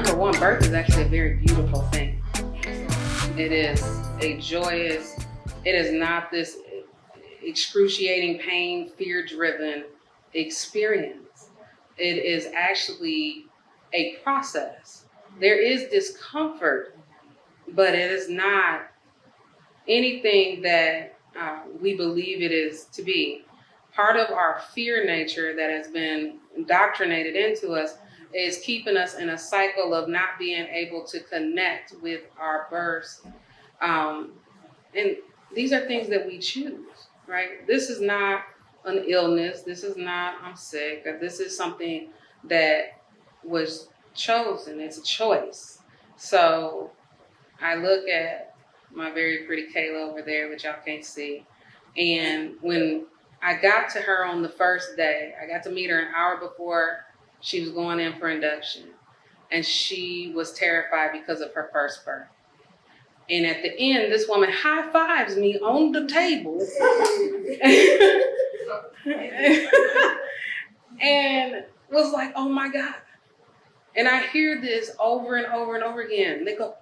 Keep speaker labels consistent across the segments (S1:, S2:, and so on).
S1: number one, birth is actually a very beautiful thing. It is a joyous, it is not this excruciating pain, fear-driven experience. It is actually a process. There is discomfort, but it is not anything that we believe it is to be. Part of our fear nature that has been indoctrinated into us is keeping us in a cycle of not being able to connect with our births. And these are things that we choose, right? This is not an illness. This is not, I'm sick. This is something that was chosen. It's a choice. So I look at my very pretty Kayla over there, which y'all can't see. And when I got to her on the first day, I got to meet her an hour before she was going in for induction. And she was terrified because of her first birth. And at the end, this woman high fives me on the table. And was like, oh my God. And I hear this over and over and over again. They go,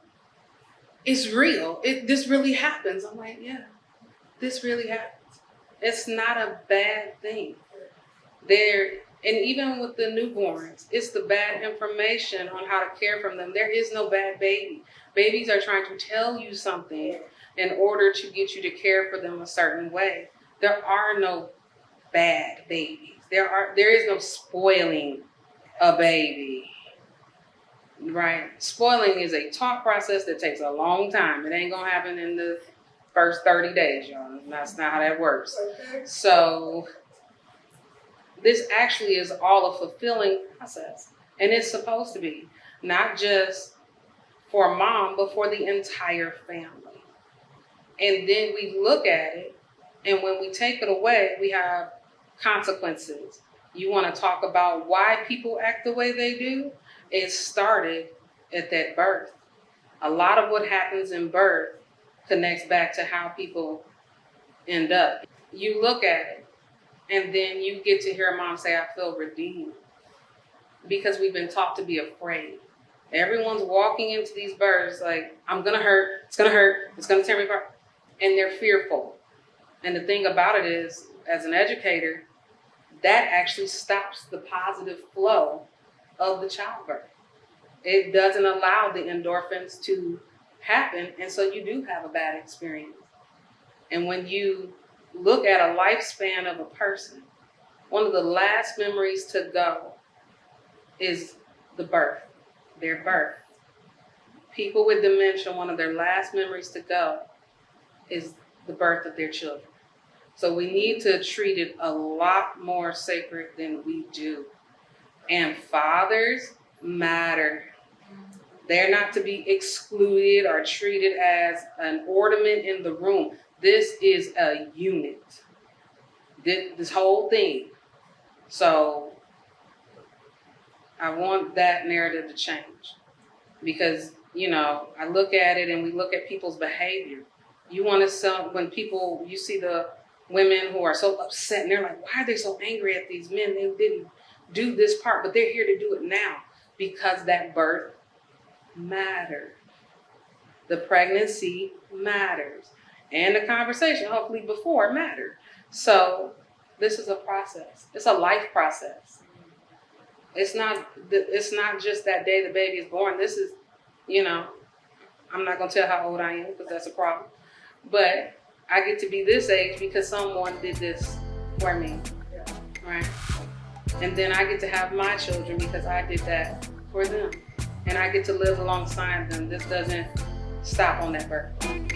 S1: it's real. This really happens. I'm like, yeah, this really happens. It's not a bad thing. And even with the newborns, it's the bad information on how to care for them. There is no bad baby. Babies are trying to tell you something in order to get you to care for them a certain way. There are no bad babies. There is no spoiling a baby, right? Spoiling is a taught process that takes a long time. It ain't gonna happen in the first 30 days, y'all. That's not how that works. Okay. So this actually is all a fulfilling process. And it's supposed to be, not just for mom, but for the entire family. And then we look at it, and when we take it away, we have consequences. You want to talk about why people act the way they do? It started at that birth. A lot of what happens in birth connects back to how people end up. You look at it, and then you get to hear mom say, I feel redeemed. Because we've been taught to be afraid. Everyone's walking into these births like, I'm gonna hurt, it's gonna tear me apart. And they're fearful. And the thing about it is, as an educator, that actually stops the positive flow of the childbirth. It doesn't allow the endorphins to happen, and so you do have a bad experience. And when you look at a lifespan of a person, one of the last memories to go is the birth, their birth. People with dementia, one of their last memories to go is the birth of their children. So we need to treat it a lot more sacred than we do. And fathers matter. They're not to be excluded or treated as an ornament in the room. This is a unit, this whole thing. So I want that narrative to change because, I look at it and we look at people's behavior. You want to when people, you see the women who are so upset and they're like, why are they so angry at these men? They didn't do this part, but they're here to do it now because that birth mattered. The pregnancy matters. And the conversation, hopefully before, mattered. So this is a process. It's a life process. It's not just that day the baby is born. This is, I'm not going to tell how old I am because that's a problem. But I get to be this age because someone did this for me, right? And then I get to have my children because I did that for them. And I get to live alongside them. This doesn't stop on that birthday.